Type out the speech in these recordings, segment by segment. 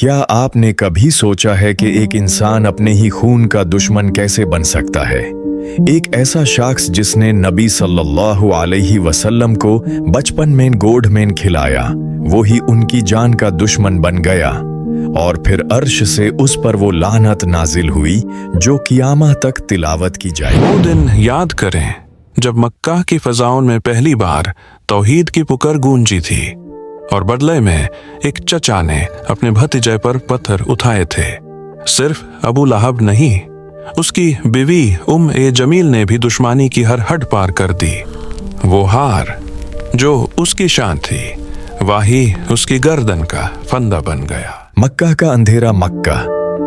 क्या आपने कभी सोचा है कि एक इंसान अपने ही खून का दुश्मन कैसे बन सकता है? एक ऐसा शख्स जिसने नबी सल्लल्लाहु अलैहि वसल्लम को बचपन में गोद में खिलाया, वो ही उनकी जान का दुश्मन बन गया और फिर अर्श से उस पर वो लानत नाजिल हुई जो क़यामत तक तिलावत की जाए। वो दिन याद करें जब मक्का की फ़ज़ाओं में पहली बार तौहीद की पुकार गूंजी थी और बदले में एक चचा ने अपने भतीजे पर पत्थर उठाए थे। सिर्फ अबू लहब नहीं, उसकी बीवी जमील ने भी दुश्मनी की हर हद पार कर दी। वो हार जो उसकी शान थी, वही उसकी गर्दन का फंदा बन गया। मक्का का अंधेरा मक्का,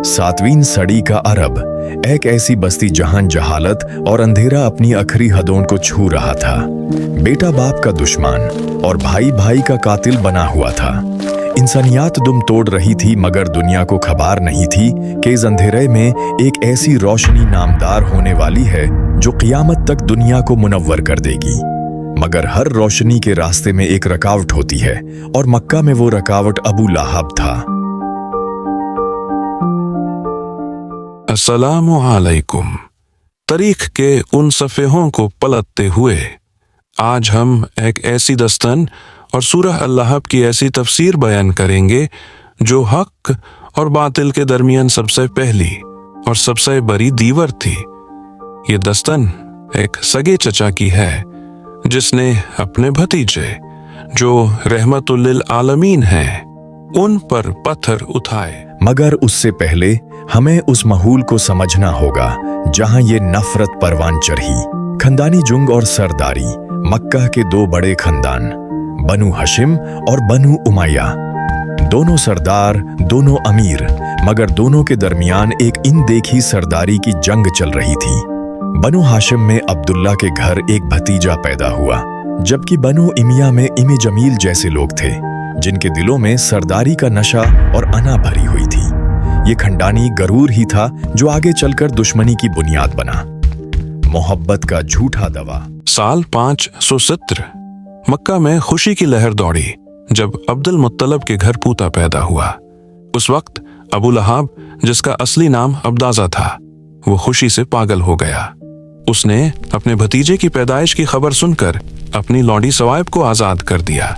7वीं सदी का अरब, एक ऐसी बस्ती जहां जहालत और अंधेरा अपनी आखिरी हदों को छू रहा था। बेटा बाप का दुश्मन और भाई भाई का कातिल बना हुआ था। इंसानियत दुम तोड़ रही थी, मगर दुनिया को खबर नहीं थी कि इस अंधेरे में एक ऐसी रोशनी नामदार होने वाली है जो क़यामत तक दुनिया को मुनव्वर कर देगी। मगर हर रोशनी के रास्ते में एक रुकावट होती है और मक्का में वो रुकावट अबू लहब था। अस्सलामु अलैकुम। तारीख के उन सफ़ेहों को पलटते हुए आज हम एक ऐसी दस्तन और सूरह अल-लहब की ऐसी तफसीर बयान करेंगे जो हक और बातिल के दरमियान सबसे पहली और सबसे बड़ी दीवार थी। ये दस्तन एक सगे चचा की है जिसने अपने भतीजे जो रहमतुल लिल आलमीन हैं उन पर पत्थर उठाए। मगर उससे पहले हमें उस माहौल को समझना होगा जहां ये नफरत परवान चढ़ी। खानदानी जुंग और सरदारी, मक्का के दो बड़े खानदान बनु हशिम और बनु उमैया, दोनों सरदार, दोनों अमीर, मगर दोनों के दरमियान एक इनदेखी सरदारी की जंग चल रही थी। बनु हाशिम में अब्दुल्ला के घर एक भतीजा पैदा हुआ, जबकि बनु इमिया में जमील जैसे लोग थे जिनके दिलों में सरदारी का नशा और अना भरी हुई थी। ये खंडानी गरूर ही था जो आगे चलकर दुश्मनी की बुनियाद बना। मोहब्बत का झूठा दवा। साल 570 मक्का में खुशी की लहर दौड़ी जब अब्दुल मुत्तलब के घर पूता पैदा हुआ। उस वक्त अबू लहब, जिसका असली नाम अब्दाजा था, वो खुशी से पागल हो गया। उसने अपने भतीजे की पैदाइश की खबर सुनकर अपनी लौंडी सवाइब को आजाद कर दिया।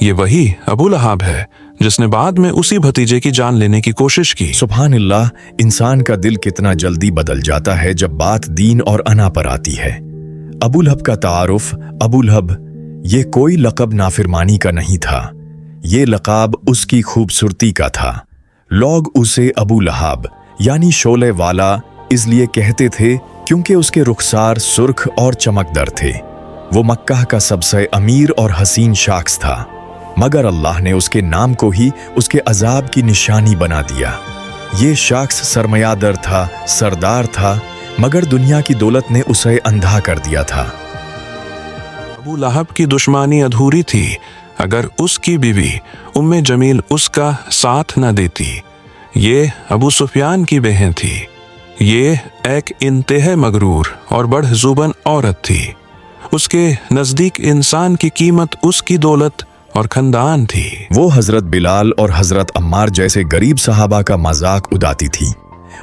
ये वही अबू लहब है जिसने बाद में उसी भतीजे की जान लेने की कोशिश की। सुभान अल्लाह, इंसान का दिल कितना जल्दी बदल जाता है जब बात दीन और अना पर आती है। अबू लहब का तारुफ अबू लहब ये कोई लक़ब नाफिरमानी का नहीं था, ये लक़ाब उसकी खूबसूरती का था। लोग उसे अबू लहब यानी शोले वाला इसलिए कहते थे क्योंकि उसके रुखसार सुर्ख और चमकदर थे। वो मक्का का सबसे अमीर और हसीन शख्स था, मगर अल्लाह ने उसके नाम को ही उसके अजाब की निशानी बना दिया। ये शख्स सरमायादार था, सरदार था, मगर दुनिया की दौलत ने उसे अंधा कर दिया था। अबू लहब की दुश्मनी अधूरी थी अगर उसकी बीवी जमील उसका साथ न देती। ये अबू सुफियान की बहन थी। ये एक इंतहा मगरूर और बड़जुबान औरत थी। उसके नज़दीक इंसान की कीमत उसकी दौलत और खानदान थी। वो हजरत बिलाल और हजरत अम्मार जैसे गरीब सहाबा का मजाक उड़ाती थी।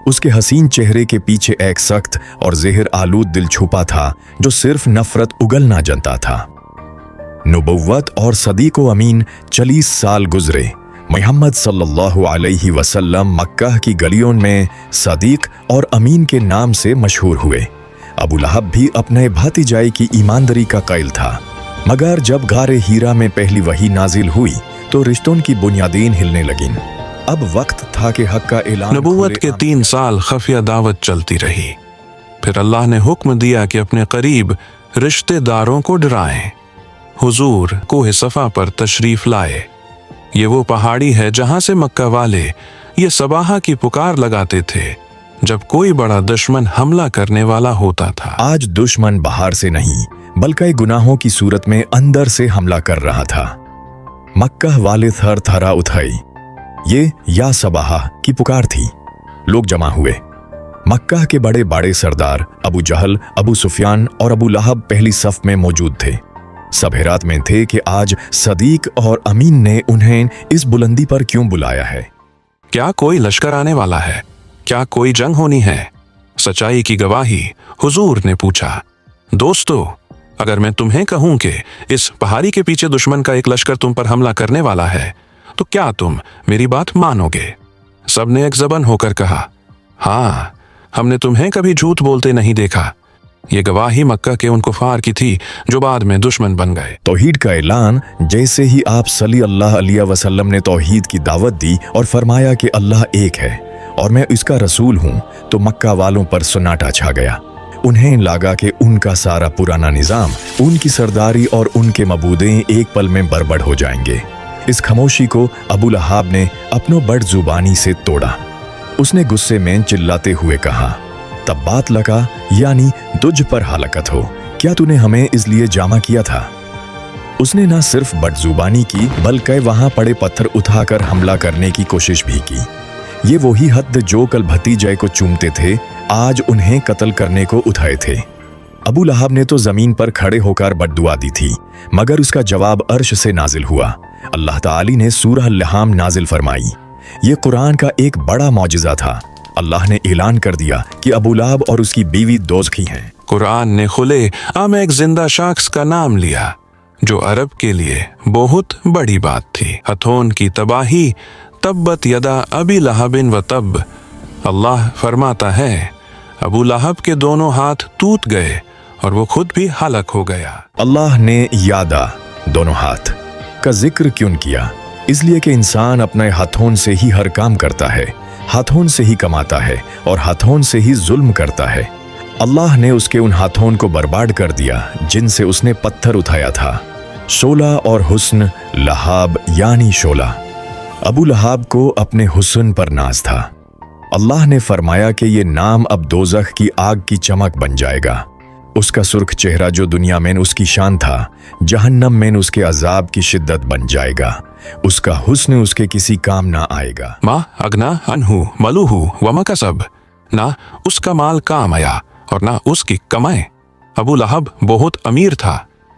उसके हसीन चेहरे के पीछे एक सख्त और ज़हर आलूद दिल छुपा था जो सिर्फ नफरत उगलना जानता था। नबुव्वत और सदीक़ो अमीन 40 साल गुजरे। मोहम्मद सल्लल्लाहु अलैहि वसल्लम मक्का की गलियों में सदीक और अमीन के नाम से मशहूर हुए। अबू लहब भी अपने भतीजाई की ईमानदारी का कायल था, मगर जब गारे हीरा में पहली वही नाजिल हुई तो रिश्तों की बुनियादें हिलने लगीं। अब वक्त था कि हक का ऐलान। नबूवत के 3 साल खफिया दावत चलती रही। फिर अल्लाह ने हुक्म दिया कि अपने करीब रिश्तेदारों को डराएं। हुजूर कोहे सफा पर तशरीफ लाए। ये वो पहाड़ी है जहां से मक्का वाले ये सबाहा की पुकार लगाते थे जब कोई बड़ा दुश्मन हमला करने वाला होता था। आज दुश्मन बाहर से नहीं बल्कि गुनाहों की सूरत में अंदर से हमला कर रहा था। मक्का वाले थर थरा उठाई। ये या सबाहा की पुकार थी। लोग जमा हुए। मक्का के बड़े बड़े सरदार अबू जहल, अबू सुफियान और अबू लहब पहली सफ में मौजूद थे। सब हैरात में थे कि आज सदीक और अमीन ने उन्हें इस बुलंदी पर क्यों बुलाया है। क्या कोई लश्कर आने वाला है? क्या कोई जंग होनी है? सच्चाई की गवाही हुजूर ने पूछा। दोस्तों, अगर मैं तुम्हें कहूं कि इस पहाड़ी के पीछे दुश्मन का एक लश्कर तुम पर हमला करने वाला है, तो क्या तुम मेरी बात मानोगे? सबने एक ज़बान होकर कहा, हाँ, हमने तुम्हें कभी झूठ बोलते नहीं देखा। ये गवाही मक्का के उन कुफार की थी जो बाद में दुश्मन बन गए। तौहीद का ऐलान जैसे ही आप सल्लल्लाहु अलैहि वसल्लम ने तौहीद की दावत दी और फरमाया कि अल्लाह एक है और मैं इसका रसूल हूँ, तो मक्का वालों पर सन्नाटा छा गया। उन्हें लगा कि उनका सारा पुराना निजाम, उनकी सरदारी और उनके मबूदे एक पल में बर्बाद हो जाएंगे। इस खामोशी को अबू लहाब ने अपनों बड़ जुबानी से तोड़ा। उसने गुस्से में चिल्लाते हुए कहा, तब्बात लका, यानी तुझ पर हलाकत हो, क्या तूने हमें इसलिए जामा किया था? उसने न सिर्फ बदजुबानी की बल्कि वहां पड़े पत्थर उठाकर हमला करने की कोशिश भी की। ये वही हद जो कल भतीजे को चूमते थे, आज उन्हें कत्ल करने को उठाए थे। अबू लहाब ने तो जमीन पर खड़े होकर बद्दुआ दी थी, मगर उसका जवाब अर्श से नाजिल हुआ। अल्लाह ताली ने सूरह लहाम नाजिल फरमाई। ये कुरान का एक बड़ा मौजिज़ा था। अल्लाह ने ऐलान कर दिया कि अबू लहाब और उसकी बीवी दोज़खी हैं। कुरान ने खुले आम एक जिंदा शख्स का नाम लिया जो अरब के लिए बहुत बड़ी बात थी। हथौन की तबाही, तब्बत यदा अबी लहबिन व तब। अल्लाह फरमाता है, अबू लहब के दोनों हाथ टूट गए और वो खुद भी हलाक हो गया। अल्लाह ने यादा दोनों हाथ का जिक्र क्यों किया? इसलिए कि इंसान अपने हाथों से ही हर काम करता है, हाथों से ही कमाता है और हाथों से ही जुल्म करता है। अल्लाह ने उसके उन हाथों को बर्बाद कर दिया जिनसे उसने पत्थर उठाया था। शोला और हुस्न, लहाब यानी शोला। अबू लहाब को अपने हुस्न पर नाज था। अल्लाह ने फरमाया कि ये नाम अब दोज़ख की आग की चमक बन जाएगा। उसका सुर्ख चेहरा जो दुनिया में उसकी शान था, जहन्नम में उसके अजाब की शिद्दत बन जाएगा। उसका हुस्न उसके किसी काम ना आएगा। मा अगना अनहु मलूहु वमा कसब। ना उसका माल काम आया और ना उसकी कमाए। अबू लहब बहुत अमीर था।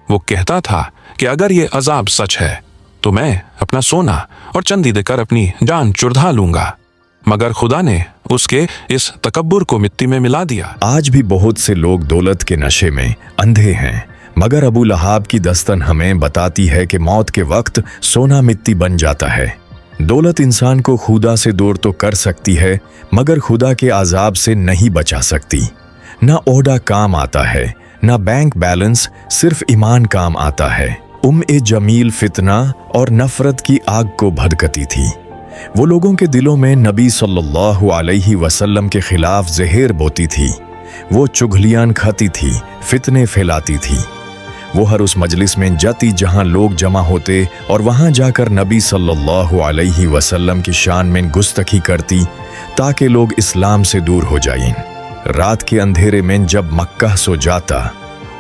वो कहता था कि अगर ये अजाब सच है तो मैं अपना सोना और चांदी देकर अपनी जान चुरा लूंगा, मगर खुदा ने उसके इस तकब्बुर को मिट्टी में मिला दिया। आज भी बहुत से लोग दौलत के नशे में अंधे हैं, मगर अबू लहाब की दस्तन हमें बताती है कि मौत के वक्त सोना मिट्टी बन जाता है। दौलत इंसान को खुदा से दूर तो कर सकती है, मगर खुदा के अजाब से नहीं बचा सकती। ना ओहदा काम आता है, ना बैंक बैलेंस, सिर्फ ईमान काम आता है। जमील फितना और नफरत की आग को भड़कती थी। वो लोगों के दिलों में नबी सल्लल्लाहु अलैहि वसल्लम के खिलाफ जहर बोती थी। वो चुगलियां खाती थी, फितने फैलाती थी। वो हर उस मजलिस में जाती जहां लोग जमा होते और वहां जाकर नबी सल्लल्लाहु अलैहि वसल्लम की शान में गुस्तखी करती ताकि लोग इस्लाम से दूर हो जाएं। रात के अंधेरे में जब मक्का सो जाता,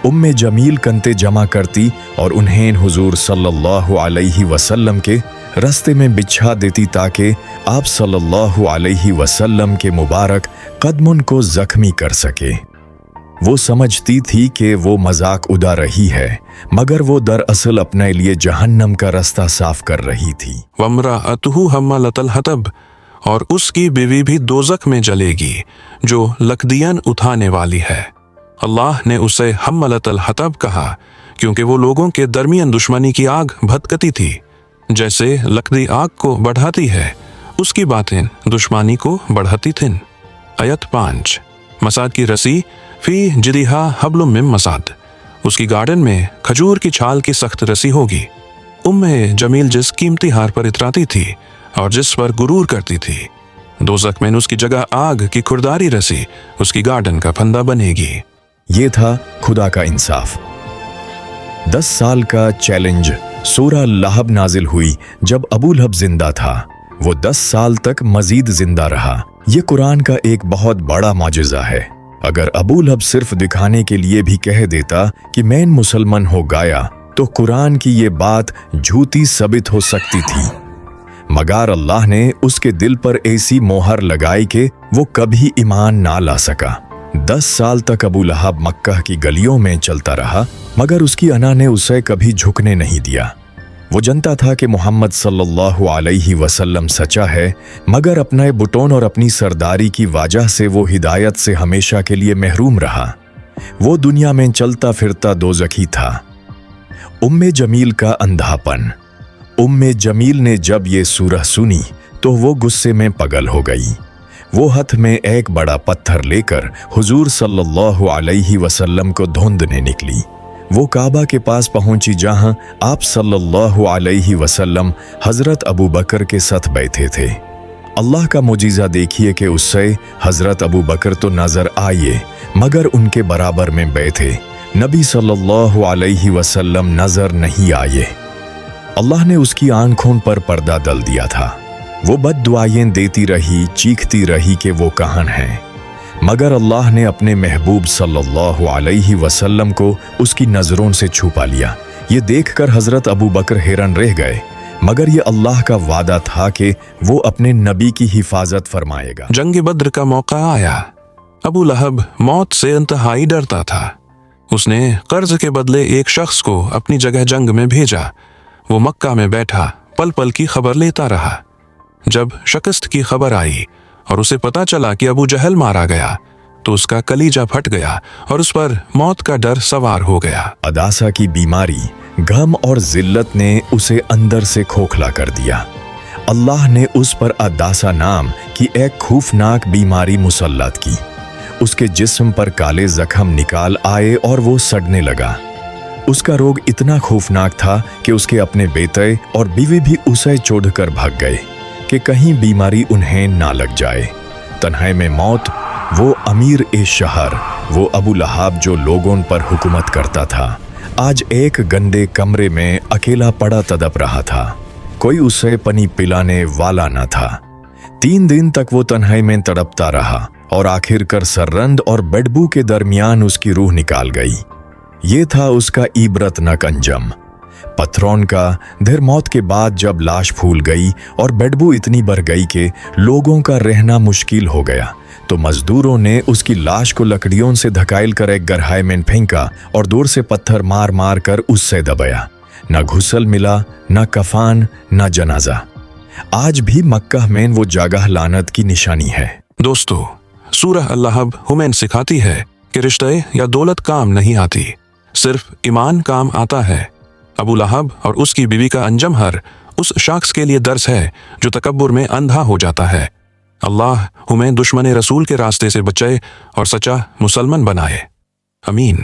जमील कंते जमा करती और उन्हें हुजूर सल्लल्लाहु अलैहि वसल्लम के रास्ते में बिछा देती ताकि आप सल्लल्लाहु अलैहि वसल्लम के मुबारक कदमों को जख्मी कर सके। वो समझती थी कि वो मजाक उड़ा रही है, मगर वो दरअसल अपने लिए जहन्नम का रास्ता साफ कर रही थी। वम्राअतुहु हम्मालतल हतब, और उसकी बीवी भी दोज़ख में जलेगी जो लकदियान उठाने वाली है। अल्लाह ने उसे हम्मलतल हतब कहा क्योंकि वो लोगों के दरमियान दुश्मनी की आग भड़कती थी। जैसे लकड़ी आग को बढ़ाती है, उसकी बातें दुश्मनी को बढ़ाती थीं। आयत 5। मसाद की रसी फी जिदिहा हब्लुम मिन मसाद। उसकी गार्डन में खजूर की छाल की सख्त रसी होगी। जमील जिस कीमती हार पर इतराती थी और जिस पर गुरूर करती थी, दोज़ख में उसकी जगह आग की खुरदारी रसी उसकी गार्डन का फंदा बनेगी। ये था खुदा का इंसाफ। 10 साल का चैलेंज सूरह लहब नाजिल हुई जब अबू लहब जिंदा था। वो 10 साल तक मजीद जिंदा रहा। ये कुरान का एक बहुत बड़ा मौजिज़ा है। अगर अबू लहब सिर्फ दिखाने के लिए भी कह देता कि मैं मुसलमान हो गया, तो कुरान की ये बात झूठी साबित हो सकती थी। मगर अल्लाह ने उसके दिल पर ऐसी मोहर लगाई कि वो कभी ईमान ना ला सका। 10 साल तक अबू लहाब मक्का की गलियों में चलता रहा, मगर उसकी अना ने उसे कभी झुकने नहीं दिया। वो जानता था कि मोहम्मद सल्लल्लाहु अलैहि वसल्लम सच्चा है, मगर अपने बुटोन और अपनी सरदारी की वजह से वो हिदायत से हमेशा के लिए महरूम रहा। वो दुनिया में चलता फिरता दोज़खी था। उम्मे जमील का अंधापन। उम्मे जमील ने जब ये सूरह सुनी तो वो गुस्से में पगल हो गई। वो हाथ में एक बड़ा पत्थर लेकर हुजूर सल्लल्लाहु अलैहि वसल्लम को ढूंढने निकली। वो काबा के पास पहुंची जहां आप सल्लल्लाहु अलैहि वसल्लम हजरत अबू बकर के साथ बैठे थे। अल्लाह का मुजीजा देखिए कि उससे हजरत अबू बकर तो नजर आए, मगर उनके बराबर में बैठे नबी सल्लल्लाहु अलैहि वसल्लम नजर नहीं आए। अल्लाह ने उसकी आंखों पर पर्दा डाल दिया था। वो बद्दुआएं देती रही, चीखती रही कि वो कहाँ है, मगर अल्लाह ने अपने महबूब सल्लल्लाहु अलैहि वसल्लम को उसकी नजरों से छुपा लिया। ये देखकर हजरत अबू बकर हैरान रह गए, मगर ये अल्लाह का वादा था कि वो अपने नबी की हिफाजत फरमाएगा। जंग बद्र का मौका आया। अबू लहब मौत से इंतहाई डरता था। उसने कर्ज के बदले एक शख्स को अपनी जगह जंग में भेजा। वो मक्का में बैठा पल पल की खबर लेता रहा। जब शिकस्त की खबर आई और उसे पता चला कि अबू जहल मारा गया तो उसका कलीजा फट गया और उस पर मौत का डर सवार हो गया। अदासा की बीमारी, गम और जिल्लत ने उसे अंदर से खोखला कर दिया। अल्लाह ने उस पर अदासा नाम की एक खौफनाक बीमारी मुसल्लत की। उसके जिस्म पर काले जख्म निकाल आए और वो सड़ने लगा। उसका रोग इतना खौफनाक था कि उसके अपने बेटे और बीवी भी उसे छोड़कर भाग गए कि कहीं बीमारी उन्हें ना लग जाए। तन्हाई में मौत, वो अमीर ए शहर, वो अबू लहाब जो लोगों पर हुकूमत करता था, आज एक गंदे कमरे में अकेला पड़ा तड़प रहा था। कोई उसे पानी पिलाने वाला न था। 3 दिन तक वो तन्हाई में तड़पता रहा और आखिरकार सर्रंद और बदबू के दरमियान उसकी रूह निकाल गई। ये था उसका इबरतनाक अंजाम। पत्थरों का देर मौत के बाद जब लाश फूल गई और बदबू इतनी बढ़ गई कि लोगों का रहना मुश्किल हो गया, तो मजदूरों ने उसकी लाश को लकड़ियों से धकेल कर एक गहराई में फेंका और दूर से पत्थर मार मार कर उससे दबाया। न घुसल मिला, न कफान, न जनाजा। आज भी मक्का में वो जगह लानत की निशानी है। दोस्तों, सूरह अल-लहब हमें सिखाती है कि रिश्ते या दौलत काम नहीं आती, सिर्फ ईमान काम आता है। अबू लहब और उसकी बीवी का अंजाम हर उस शख्स के लिए दर्स है जो तकब्बुर में अंधा हो जाता है। अल्लाह हमें दुश्मन रसूल के रास्ते से बचाए और सच्चा मुसलमान बनाए। अमीन।